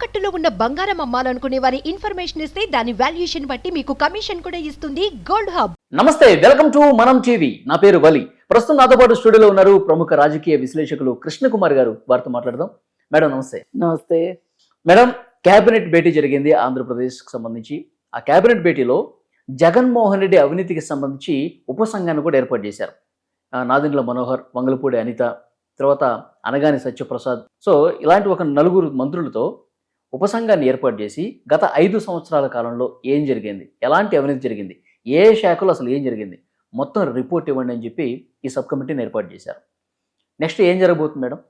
తాకట్టులో ఉన్న బంగారం అమ్మాలనుకునే వారి ఇన్ఫర్మేషన్ ఇస్తే దాని వాల్యుయేషన్ బట్టి మీకు కమిషన్ కూడా ఇస్తుంది గోల్డ్ హబ్. నమస్తే, వెల్కమ్ టు మనం టీవీ. నా పేరు వలి. ప్రస్తుతం నాతో పాటు స్టూడియోలో ఉన్నారు ప్రముఖ రాజకీయ విశ్లేషకులు కృష్ణకుమార్ గారు. వారితో మాట్లాడదాం. మేడం నమస్తే. నమస్తే మేడం, కేబినెట్ భేటీ జరిగింది ఆంధ్రప్రదేశ్కి సంబంధించి. ఆ కేబినెట్ భేటీలో జగన్మోహన్ రెడ్డి అవినీతికి సంబంధించి ఉపసంఘాన్ని కూడా ఏర్పాటు చేశారు. నాదెండ్ల మనోహర్, వంగలపూడి అనిత, తర్వాత అనగాని సత్యప్రసాద్. సో ఇలాంటి ఒక నలుగురు మంత్రులతో ఉపసంఘాన్ని ఏర్పాటు చేసి గత 5 సంవత్సరాల కాలంలో ఏం జరిగింది, ఎలాంటి అవినీతి జరిగింది, ఏ శాఖలో అసలు ఏం జరిగింది, మొత్తం రిపోర్ట్ ఇవ్వండి అని చెప్పి ఈ సబ్ కమిటీని ఏర్పాటు చేశారు. నెక్స్ట్ ఏం జరగబోతుంది మేడం?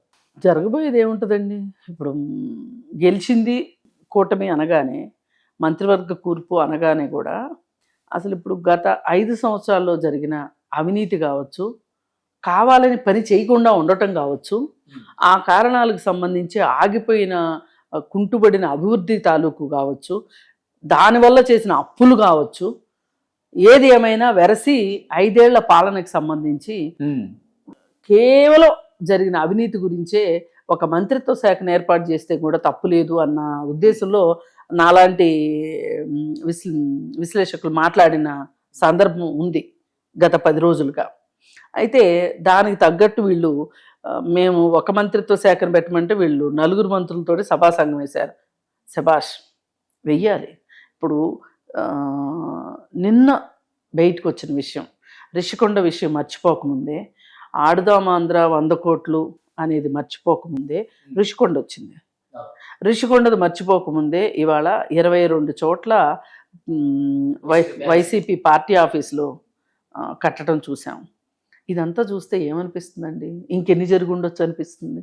జరగబోయేది ఏముంటుందండి. ఇప్పుడు గెలిచింది కూటమి అనగానే, మంత్రివర్గ కూర్పు అనగానే కూడా అసలు ఇప్పుడు గత 5 సంవత్సరాల్లో జరిగిన అవినీతి కావచ్చు, కావాలని పని చేయకుండా ఉండటం కావచ్చు, ఆ కారణాలకు సంబంధించి ఆగిపోయిన కుంటుబడిన అభివృద్ధి తాలూకు కావచ్చు, దానివల్ల చేసిన అప్పులు కావచ్చు, ఏది ఏమైనా వెరసి 5 ఏళ్ల పాలనకు సంబంధించి కేవలం జరిగిన అవినీతి గురించే ఒక మంత్రిత్వ శాఖను ఏర్పాటు చేస్తే కూడా తప్పు లేదు అన్న ఉద్దేశంలో నాలాంటి విశ్లేషకులు మాట్లాడిన సందర్భం ఉంది గత 10 రోజులుగా. అయితే దానికి తగ్గట్టు వీళ్ళు మేము ఒక మంత్రిత్వ శాఖను పెట్టమంటే వీళ్ళు 4 మంత్రులతో సభా సంఘం వేశారు. శభాష్, వెయ్యాలి. ఇప్పుడు నిన్న బయటకు వచ్చిన విషయం, రిషికొండ విషయం మర్చిపోకముందే, ఆడుదామాంధ్ర 100 కోట్లు అనేది మర్చిపోకముందే రిషికొండ వచ్చింది. రిషికొండది మర్చిపోకముందే ఇవాళ 22 చోట్ల వైసీపీ పార్టీ ఆఫీసులో కట్టడం చూసాం. ఇదంతా చూస్తే ఏమనిపిస్తుందండి? ఇంకెన్ని జరుగుండొచ్చు అనిపిస్తుంది.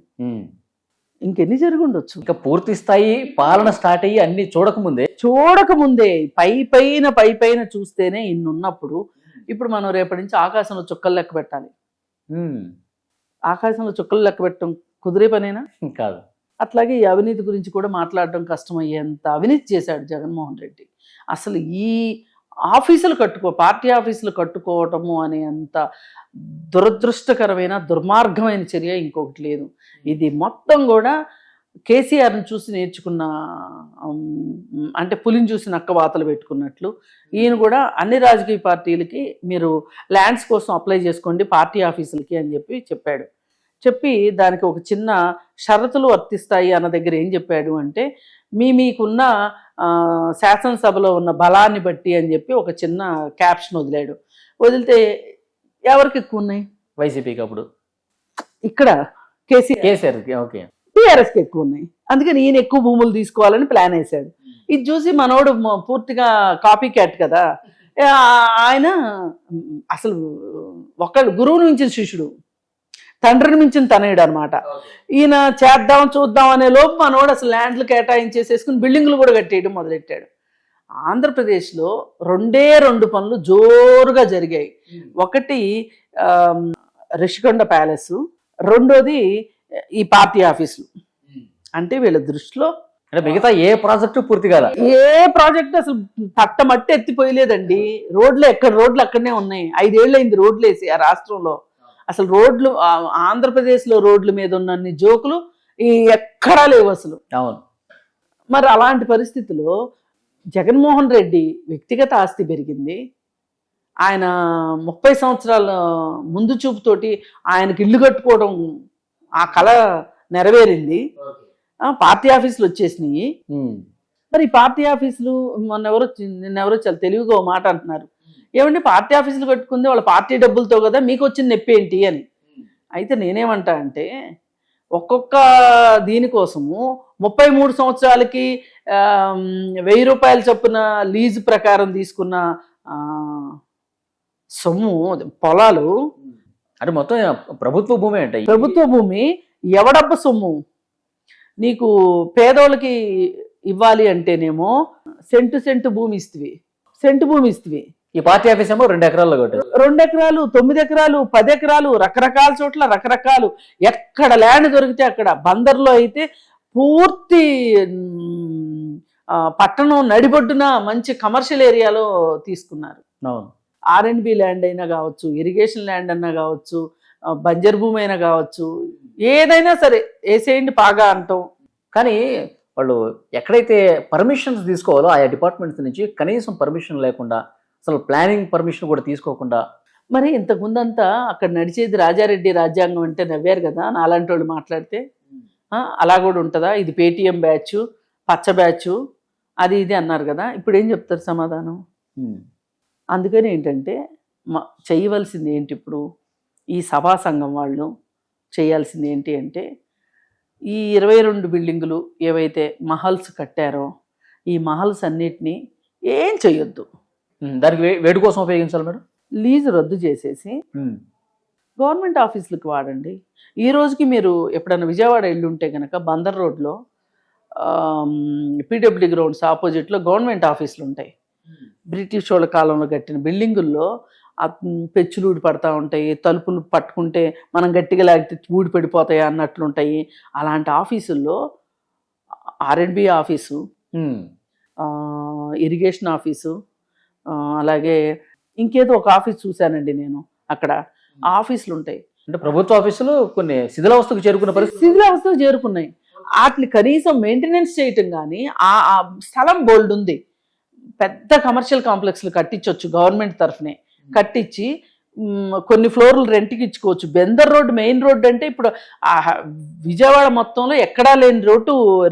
ఇంకెన్ని జరుగుండొచ్చు? ఇంకా పూర్తి స్థాయి పాలన స్టార్ట్ అయ్యి అన్ని చూడకముందే పైపైన చూస్తేనే ఇన్ని ఉన్నప్పుడు, ఇప్పుడు మనం రేపటి నుంచి ఆకాశంలో చుక్కలు లెక్క పెట్టాలి. ఆకాశంలో చుక్కలు లెక్క పెట్టడం కుదిరే పనేనా? కాదు. అట్లాగే ఈ అవినీతి గురించి కూడా మాట్లాడడం కష్టమయ్యేంత అవినీతి చేశాడు జగన్మోహన్ రెడ్డి. అసలు ఈ ఆఫీసులు పార్టీ ఆఫీసులు కట్టుకోవటము అనే అంత దురదృష్టకరమైన దుర్మార్గమైన చర్య ఇంకొకటి లేదు. ఇది మొత్తం కూడా కేసీఆర్ని చూసి నేర్చుకున్న, అంటే పులిని చూసి నక్క వాతలు పెట్టుకున్నట్లు ఈయన కూడా అన్ని రాజకీయ పార్టీలకి మీరు ల్యాండ్స్ కోసం అప్లై చేసుకోండి పార్టీ ఆఫీసులకి అని చెప్పాడు. చెప్పి దానికి ఒక చిన్న షరతులు వర్తిస్తాయి అన్న దగ్గర ఏం చెప్పాడు అంటే, మీకున్న శాసనసభలో ఉన్న బలాన్ని బట్టి అని చెప్పి ఒక చిన్న క్యాప్షన్ వదిలితే ఎవరికి ఎక్కువ ఉన్నాయి? వైసీపీకి. అప్పుడు ఇక్కడ కేసీఆర్ టీఆర్ఎస్కి ఎక్కువ ఉన్నాయి. అందుకని ఈయన ఎక్కువ భూములు తీసుకోవాలని ప్లాన్ వేశాడు. ఇది చూసి మనోడు పూర్తిగా కాపీ క్యాట్ కదా ఆయన. అసలు ఒకళ్ళు గురువుని మించిన శిష్యుడు, తండ్రిని మించిన తనయుడు అనమాట. ఈయన చూద్దాం అనే లోపు మనోడు అసలు ల్యాండ్లు కేటాయించేసేసుకుని బిల్డింగ్లు కూడా కట్టేయడం మొదలెట్టాడు. ఆంధ్రప్రదేశ్లో 2 పనులు జోరుగా జరిగాయి. ఒకటి రిషికొండ ప్యాలెస్, రెండోది ఈ పార్టీ ఆఫీసులు. అంటే వీళ్ళ దృష్టిలో మిగతా ఏ ప్రాజెక్టు పూర్తి కాదా? ఏ ప్రాజెక్టు అసలు పట్టమట్టి ఎత్తిపోయలేదండి. రోడ్లు అక్కడనే ఉన్నాయి. 5 ఏళ్ళు అయింది రోడ్లు వేసి ఆ రాష్ట్రంలో. అసలు రోడ్లు, ఆంధ్రప్రదేశ్లో రోడ్ల మీద ఉన్నన్ని జోకులు ఎక్కడా లేవు అసలు. అవును. మరి అలాంటి పరిస్థితిలో జగన్మోహన్ రెడ్డి వ్యక్తిగత ఆస్తి పెరిగింది. ఆయన 30 సంవత్సరాల ముందు చూపుతోటి ఆయనకి ఇల్లు కట్టుకోవడం, ఆ కళ నెరవేరింది. పార్టీ ఆఫీసులు వచ్చేసినాయి. మరి ఈ పార్టీ ఆఫీసులు నిన్నెవరో చాలా తెలివిగా మాట అంటున్నారు, ఏమంటే పార్టీ ఆఫీసులు కట్టుకుంది వాళ్ళ పార్టీ డబ్బులతో కదా, మీకు వచ్చిన నొప్పి ఏంటి అని. అయితే నేనేమంటా అంటే, ఒక్కొక్క దీనికోసము 33 సంవత్సరాలకి 1000 రూపాయల చొప్పున లీజు ప్రకారం తీసుకున్న సొమ్ము, పొలాలు అంటే మొత్తం ప్రభుత్వ భూమి అంటే ప్రభుత్వ భూమి ఎవడబ్బ సొమ్ము. నీకు పేదోళ్ళకి ఇవ్వాలి అంటేనేమో సెంటు భూమి ఇస్తువి. ఈ పార్టీ ఆఫీస్ ఏమో 2 ఎకరాల్లో కట్టారు. 2 ఎకరాలు, 9 ఎకరాలు, 10 ఎకరాలు, రకరకాల చోట్ల రకరకాలు. ఎక్కడ ల్యాండ్ దొరికితే అక్కడ. బందర్లో అయితే పూర్తి పట్టణం నడిబొడ్డున మంచి కమర్షియల్ ఏరియాలో తీసుకున్నారు. R&B ల్యాండ్ అయినా కావచ్చు, ఇరిగేషన్ ల్యాండ్ అన్నా కావచ్చు, బంజర్ భూమి అయినా కావచ్చు, ఏదైనా సరే వేసేయండి బాగా అంటాం. కానీ వాళ్ళు ఎక్కడైతే పర్మిషన్స్ తీసుకోవాలో ఆయా డిపార్ట్మెంట్స్ నుంచి కనీసం పర్మిషన్ లేకుండా, అసలు ప్లానింగ్ పర్మిషన్ కూడా తీసుకోకుండా. మరి ఇంతకుముందంతా అక్కడ నడిచేది రాజారెడ్డి రాజ్యాంగం అంటే నవ్వారు కదా నాలాంటి వాళ్ళు మాట్లాడితే. అలా కూడా ఉంటుందా, ఇది పేటీఎం బ్యాచ్, పచ్చ బ్యాచ్, అది ఇది అన్నారు కదా. ఇప్పుడు ఏం చెప్తారు సమాధానం? అందుకని ఏంటంటే చేయవలసింది ఏంటి ఇప్పుడు ఈ సభా సంఘం వాళ్ళు చేయాల్సింది ఏంటి అంటే, ఈ 22 బిల్డింగులు ఏవైతే మహల్స్ కట్టారో ఈ మహల్స్ అన్నిటినీ ఏం చేయొద్దు, దానికి వేడి కోసం ఉపయోగించాలి మేడం. లీజు రద్దు చేసేసి గవర్నమెంట్ ఆఫీసులకు వాడండి. ఈ రోజుకి మీరు ఎప్పుడైనా విజయవాడ వెళ్ళి ఉంటే కనుక బందర్ రోడ్లో పీడబ్ల్యూ గ్రౌండ్స్ ఆపోజిట్లో గవర్నమెంట్ ఆఫీసులు ఉంటాయి. బ్రిటిష్ వాళ్ళ కాలంలో కట్టిన బిల్డింగుల్లో పెచ్చులు ఊడి పడతా ఉంటాయి, తలుపులు పట్టుకుంటే మనం గట్టిగా లాగితే ఊడి పడిపోతాయి అన్నట్లుంటాయి. అలాంటి ఆఫీసుల్లో R&B ఆఫీసు, ఇరిగేషన్ ఆఫీసు, అలాగే ఇంకేదో ఒక ఆఫీస్ చూశానండి నేను, అక్కడ ఆఫీసులు ఉంటాయి. అంటే ప్రభుత్వ ఆఫీసులు కొన్ని శిథిలావస్థకు చేరుకున్న పరిస్థితి, శిథిలావస్థకు చేరుకున్నాయి. వాటిని కనీసం మెయింటెనెన్స్ చేయటం కానీ, ఆ స్థలం బోల్డ్ ఉంది, పెద్ద కమర్షియల్ కాంప్లెక్స్లు కట్టించవచ్చు గవర్నమెంట్ తరఫునే కట్టించి కొన్ని ఫ్లోర్లు రెంట్కి ఇచ్చుకోవచ్చు. బెందర్ రోడ్ మెయిన్ రోడ్ అంటే ఇప్పుడు విజయవాడ మొత్తంలో ఎక్కడా లేని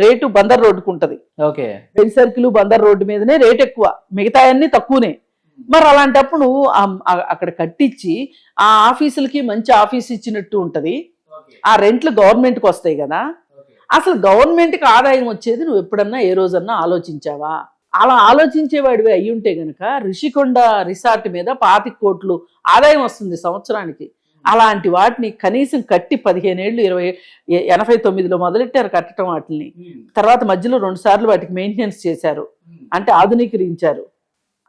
రేటు బందర్ రోడ్డుకు ఉంటుంది. Okay, Benz circle Bandar road మీదనే రేట్ ఎక్కువ, మిగతా అన్ని తక్కువనే. మరి అలాంటప్పుడు అక్కడ కట్టించి ఆ ఆఫీసులకి మంచి ఆఫీస్ ఇచ్చినట్టు ఉంటుంది. ఆ రెంట్లు గవర్నమెంట్కి వస్తాయి కదా. అసలు గవర్నమెంట్కి ఆదాయం వచ్చేది నువ్వు ఎప్పుడన్నా ఏ రోజన్నా ఆలోచించావా? అలా ఆలోచించేవాడివి అయ్యి ఉంటే గనక రిషికొండ రిసార్ట్ మీద 25 కోట్లు ఆదాయం వస్తుంది సంవత్సరానికి. అలాంటి వాటిని కనీసం కట్టి 15 ఏళ్ళు 89లో మొదలెట్టారు కట్టడం వాటిని. తర్వాత మధ్యలో 2 సార్లు వాటికి మెయింటెనెన్స్ చేశారు, అంటే ఆధునీకరించారు.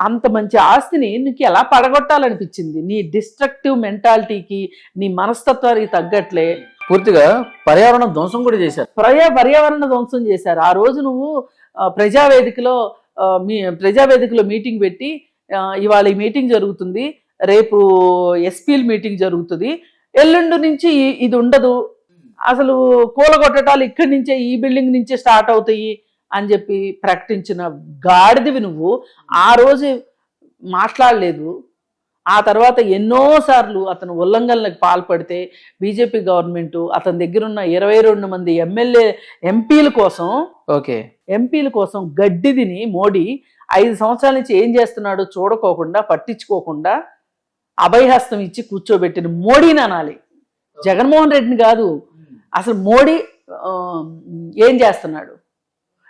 అంత మంచి ఆస్తిని నీకు ఎలా పడగొట్టాలనిపించింది? నీ డిస్ట్రక్టివ్ మెంటాలిటీకి, నీ మనస్తత్వానికి తగ్గట్లే పూర్తిగా పర్యావరణ ధ్వంసం కూడా చేశారు. పర్యావరణ ధ్వంసం చేశారు. ఆ రోజు నువ్వు ప్రజావేదికలో మీటింగ్ పెట్టి, ఇవాళ ఈ మీటింగ్ జరుగుతుంది, రేపు ఎస్పీల మీటింగ్ జరుగుతుంది, ఎల్లుండి నుంచి ఇది ఉండదు, అసలు కూలగొట్టడాలు ఇక్కడి నుంచే ఈ బిల్డింగ్ నుంచే స్టార్ట్ అవుతాయి అని చెప్పి ప్రకటించిన గాడిదివి నువ్వు. ఆ రోజు మాట్లాడలేదు. ఆ తర్వాత ఎన్నోసార్లు అతను ఉల్లంఘనలకు పాల్పడితే బీజేపీ గవర్నమెంట్ అతని దగ్గర ఉన్న 22 మంది ఎంపీల కోసం గడ్డిదిని మోడీ 5 సంవత్సరాల నుంచి ఏం చేస్తున్నాడో చూడకోకుండా, పట్టించుకోకుండా అభయహస్తం ఇచ్చి కూర్చోబెట్టిన మోడీని అనాలి, జగన్మోహన్ రెడ్డిని కాదు. అసలు మోడీ ఏం చేస్తున్నాడు?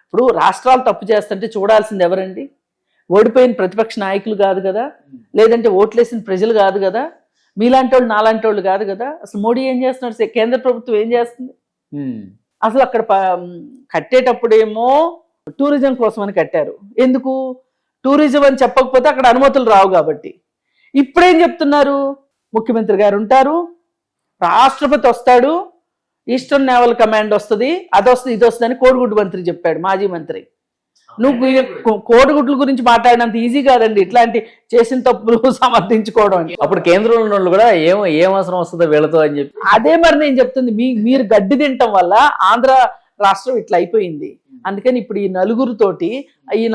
ఇప్పుడు రాష్ట్రాలు తప్పు చేస్తుంటే చూడాల్సింది ఎవరండి? ఓడిపోయిన ప్రతిపక్ష నాయకులు కాదు కదా, లేదంటే ఓట్లేసిన ప్రజలు కాదు కదా, మీలాంటి వాళ్ళు నాలాంటి వాళ్ళు కాదు కదా. అసలు మోడీ ఏం చేస్తున్నాడు? కేంద్ర ప్రభుత్వం ఏం చేస్తుంది? అసలు అక్కడ కట్టేటప్పుడేమో టూరిజం కోసం అని కట్టారు. ఎందుకు టూరిజం అని చెప్పకపోతే అక్కడ అనుమతులు రావు కాబట్టి. ఇప్పుడేం చెప్తున్నారు? ముఖ్యమంత్రి గారు ఉంటారు, రాష్ట్రపతి వస్తాడు, ఈస్టర్న్ నేవల్ కమాండ్ వస్తుంది, అది వస్తుంది, ఇది వస్తుంది అని కోడిగుడ్డు మంత్రి చెప్పాడు, మాజీ మంత్రి. నువ్వు కోడిగుడ్ల గురించి మాట్లాడినంత ఈజీ కాదండి ఇట్లాంటి చేసిన తప్పులు సమర్థించుకోవడం. అప్పుడు కేంద్రంలో వాళ్ళు కూడా ఏం అవసరం వస్తుందో వీళ్ళతో అని చెప్పి. అదే మరి నేను చెప్తుంది, మీరు గడ్డి తినటం వల్ల ఆంధ్ర రాష్ట్రం ఇట్లా అయిపోయింది. అందుకని ఇప్పుడు ఈ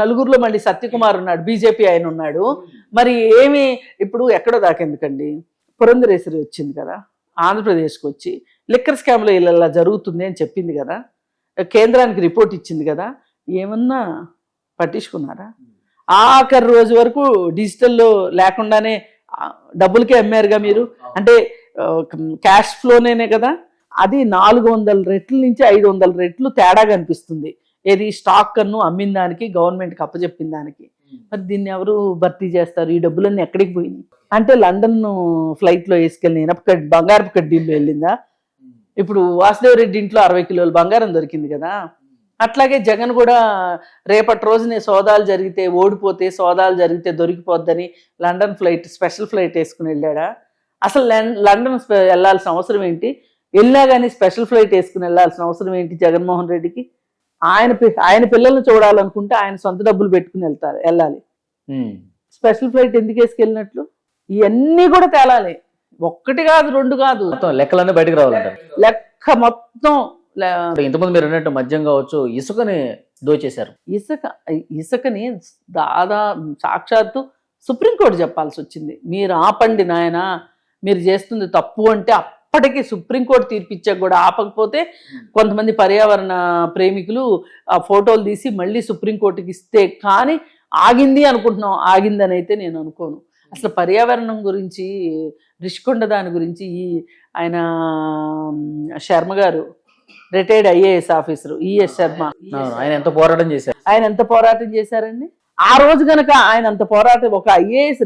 నలుగురిలో మళ్ళీ సత్యకుమార్ ఉన్నాడు, బీజేపీ ఆయన ఉన్నాడు. మరి ఇప్పుడు ఎక్కడో దాకెందుకండి, పురంధరేశ్వరి వచ్చింది కదా ఆంధ్రప్రదేశ్కి వచ్చి, లిక్కర్ స్కామ్లో ఇలా జరుగుతుంది అని చెప్పింది కదా, కేంద్రానికి రిపోర్ట్ ఇచ్చింది కదా. ఏమన్నా పట్టించుకున్నారా? ఆఖరి రోజు వరకు డిజిటల్లో లేకుండానే డబ్బులకే అమ్మారుగా మీరు, అంటే క్యాష్ ఫ్లోనే కదా. అది 400 రెట్ల నుంచి 500 రెట్లు తేడా కనిపిస్తుంది. ఏది స్టాక్ కన్ను అమ్మిన దానికి, గవర్నమెంట్కి అప్పచెప్పిన దానికి. మరి దీన్ని ఎవరు భర్తీ చేస్తారు? ఈ డబ్బులన్నీ ఎక్కడికి పోయినాయి? అంటే లండన్ ఫ్లైట్లో వేసుకెళ్ళిన బంగారపు కడ్డీల్లో వెళ్ళిందా? ఇప్పుడు వాసుదేవరెడ్డి ఇంట్లో 60 కిలోల బంగారం దొరికింది కదా. అట్లాగే జగన్ కూడా రేపటి రోజునే సోదాలు జరిగితే, ఓడిపోతే సోదాలు జరిగితే దొరికిపోద్దని లండన్ స్పెషల్ ఫ్లైట్ వేసుకుని వెళ్ళాడా? అసలు లండన్ వెళ్ళాల్సిన అవసరం ఏంటి? వెళ్ళినా కానీ స్పెషల్ ఫ్లైట్ వేసుకుని వెళ్ళాల్సిన అవసరం ఏంటి జగన్మోహన్ రెడ్డికి? ఆయన పిల్లల్ని చూడాలనుకుంటే ఆయన సొంత డబ్బులు పెట్టుకుని వెళ్ళాలి. స్పెషల్ ఫ్లైట్ ఎందుకు వేసుకెళ్ళినట్లు? ఇవన్నీ కూడా తేలాలి. 1 కాదు 2 కాదు, లెక్కలన్నీ బయటకు రావాలంటారు. లెక్క మొత్తం ఇంతకుముందు మీరు అన్నట్టు మద్యం కావచ్చు, ఇసుకని దోచేశారు. ఇసుకని సాక్షాత్తు సుప్రీంకోర్టు చెప్పాల్సి వచ్చింది. మీరు ఆపండి నాయన, మీరు చేస్తుంది తప్పు అంటే అప్పటికి సుప్రీంకోర్టు తీర్పిచ్చాక కూడా ఆపకపోతే కొంతమంది పర్యావరణ ప్రేమికులు ఆ ఫోటోలు తీసి మళ్ళీ సుప్రీంకోర్టుకి ఇస్తే కానీ ఆగింది అనుకుంటున్నాం. ఆగిందని అయితే నేను అనుకోను. అసలు పర్యావరణం గురించి, రిషికొండ దాని గురించి ఆయన శర్మ గారు, retired IAS officer ES Sharma, ఆయన ఎంత పోరాటం చేశారండి. ఆ రోజు కనుక ఆయన అంత పోరాటం, ఒక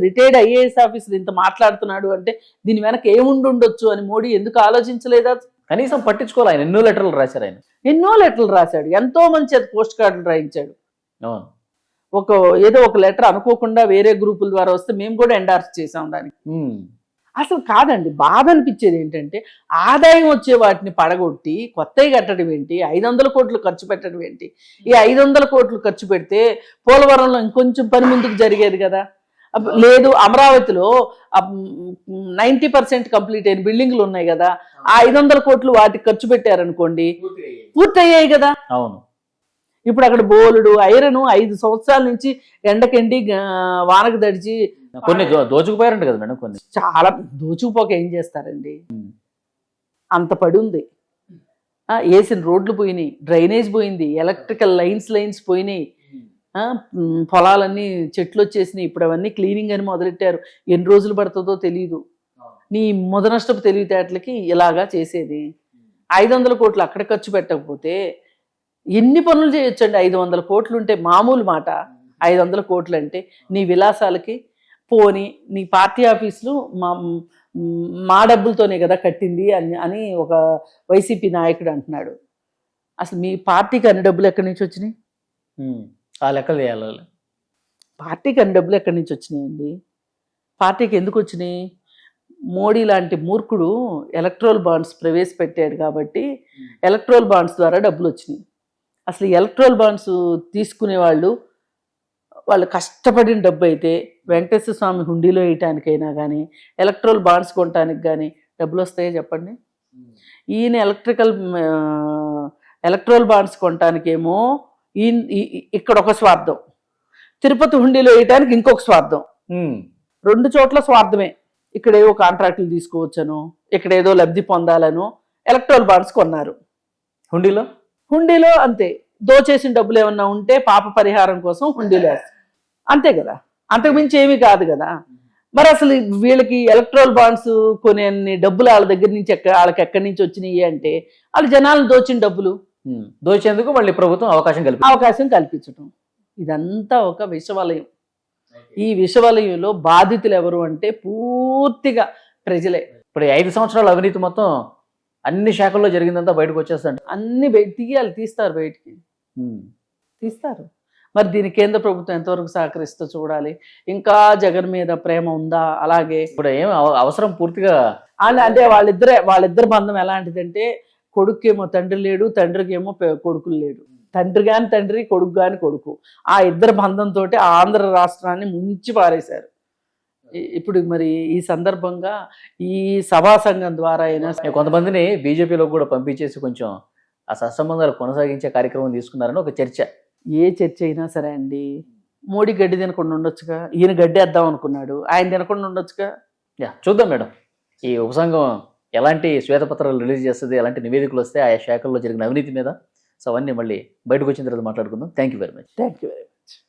రిటైర్డ్ ఐఏఎస్ ఆఫీసర్ ఇంత మాట్లాడుతున్నాడు అంటే దీని వెనక ఏముండొచ్చు అని మోడీ ఎందుకు ఆలోచించలేదా? కనీసం పట్టించుకోవాలి. ఆయన ఎన్నో లెటర్లు రాశారు. ఎన్నో లెటర్లు రాశాడు, ఎంతో మంచి పోస్ట్ కార్డులు రాయించాడు. అవును. ఏదో ఒక లెటర్ అనుకోకుండా వేరే గ్రూపుల ద్వారా వస్తే మేము కూడా ఎండార్స్ చేసాం దానికి. అసలు కాదండి, బాధ అనిపించేది ఏంటంటే ఆదాయం వచ్చే వాటిని పడగొట్టి కొత్తవి కట్టడం ఏంటి, 500 కోట్లు ఖర్చు పెట్టడం ఏంటి? ఈ 500 కోట్లు ఖర్చు పెడితే పోలవరంలో ఇంకొంచెం పని ముందుకు జరిగేది కదా. లేదు, అమరావతిలో 90% కంప్లీట్ అయిన బిల్డింగ్లు ఉన్నాయి కదా, ఆ 500 కోట్లు వాటికి ఖర్చు పెట్టారనుకోండి పూర్తయ్యాయి కదా. అవును. ఇప్పుడు అక్కడ బోలుడు ఐరన్ 5 సంవత్సరాల నుంచి ఎండకెండి వానకు దడిచి కొన్ని దోచుకుపోయారంట కదా మేడం. కొన్ని చాలా దోచుకుపోక ఏం చేస్తారండి, అంత పడి ఉంది. వేసిన రోడ్లు పోయినాయి, డ్రైనేజ్ పోయింది, ఎలక్ట్రికల్ లైన్స్ పోయినాయి, పొలాలన్నీ చెట్లు వచ్చేసినాయి. ఇప్పుడు అవన్నీ క్లీనింగ్ అని మొదలెట్టారు. ఎన్ని రోజులు పడుతుందో తెలియదు. నీ మొదనష్టపు తెలివితేటలకి ఇలాగా చేసేది. 500 కోట్లు అక్కడ ఖర్చు పెట్టకపోతే ఎన్ని పనులు చేయొచ్చండి? 500 కోట్లు ఉంటే మామూలు మాట. 500 కోట్లు అంటే నీ విలాసాలకి పోని, నీ పార్టీ ఆఫీసులు మా డబ్బులతోనే కదా కట్టింది అని ఒక వైసీపీ నాయకుడు అంటున్నాడు. అసలు మీ పార్టీకి అన్ని డబ్బులు ఎక్కడి నుంచి వచ్చినాయి? ఆ లెక్కలు చేయాలి. పార్టీకి అన్ని డబ్బులు ఎక్కడి నుంచి వచ్చినాయండి? పార్టీకి ఎందుకు వచ్చినాయి? మోడీ లాంటి మూర్ఖుడు ఎలక్ట్రల్ బాండ్స్ ప్రవేశపెట్టాడు కాబట్టి ఎలక్ట్రల్ బాండ్స్ ద్వారా డబ్బులు వచ్చినాయి. అసలు ఎలక్ట్రల్ బాండ్స్ తీసుకునే వాళ్ళు కష్టపడిన డబ్బు అయితే వెంకటేశ్వర స్వామి హుండీలో వేయటానికైనా కానీ ఎలక్ట్రల్ బాండ్స్ కొనటానికి కానీ డబ్బులు వస్తాయో చెప్పండి. ఈయన ఎలక్ట్రల్ బాండ్స్ కొనటానికేమో ఇక్కడ ఒక స్వార్థం, తిరుపతి హుండీలో వేయటానికి ఇంకొక స్వార్థం. 2 చోట్ల స్వార్థమే. ఇక్కడ ఏవో కాంట్రాక్టులు తీసుకోవచ్చను, ఇక్కడ ఏదో లబ్ధి పొందాలను ఎలక్ట్రల్ బాండ్స్ కొన్నారు. హుండీలో అంతే. దోచేసిన డబ్బులు ఏమన్నా ఉంటే పాప పరిహారం కోసం హుండీలో వేస్తారు, అంతే కదా. అంతకుమించి ఏమీ కాదు కదా. మరి అసలు వీళ్ళకి ఎలక్ట్రల్ బాండ్స్ కొనే డబ్బులు వాళ్ళ దగ్గర నుంచి వాళ్ళకి ఎక్కడి నుంచి వచ్చినాయి అంటే వాళ్ళు జనాలను దోచిన డబ్బులు దోచేందుకు మళ్ళీ ప్రభుత్వం అవకాశం కల్పించడం. ఇదంతా ఒక విషవలయం. ఈ విషవలయంలో బాధితులు ఎవరు అంటే పూర్తిగా ప్రజలే. ఇప్పుడు 5 సంవత్సరాల అవినీతి మొత్తం అన్ని శాఖల్లో జరిగిందంతా బయటకు వచ్చేస్తాడు. అన్ని తీస్తారు బయటికి, తీస్తారు. మరి దీని కేంద్ర ప్రభుత్వం ఎంతవరకు సహకరిస్తూ చూడాలి. ఇంకా జగన్ మీద ప్రేమ ఉందా? అలాగే ఇప్పుడు ఏం అవసరం పూర్తిగా అంటే వాళ్ళిద్దరి బంధం ఎలాంటిదంటే కొడుకేమో తండ్రి లేడు, తండ్రికేమో కొడుకులు లేడు. తండ్రి కాని తండ్రి, కొడుకు కాని కొడుకు. ఆ ఇద్దరు బంధంతో ఆంధ్ర రాష్ట్రాన్ని ముంచి పారేశారు. ఇప్పుడు మరి ఈ సందర్భంగా ఈ సభా సంఘం ద్వారా అయినా కొంతమందిని బీజేపీలో కూడా పంపించేసి కొంచెం ఆ సత్సంబంధాలు కొనసాగించే కార్యక్రమం తీసుకున్నారని ఒక చర్చ. ఏ చర్చ అయినా సరే అండి, మోడీ గడ్డి తినకుండా ఉండొచ్చుగా. ఈయన గడ్డి వేద్దాం అనుకున్నాడు, ఆయన తినకుండా ఉండొచ్చుగా. చూద్దాం మేడం, ఈ ఉపసంఘం ఎలాంటి శ్వేతపత్రాలు రిలీజ్ చేస్తుంది, ఎలాంటి నివేదికలు వస్తే ఆయా శాఖల్లో జరిగిన అవినీతి మీద. సో అవన్నీ మళ్ళీ బయటకు వచ్చిన తర్వాత మాట్లాడుకుందాం. Thank you very much.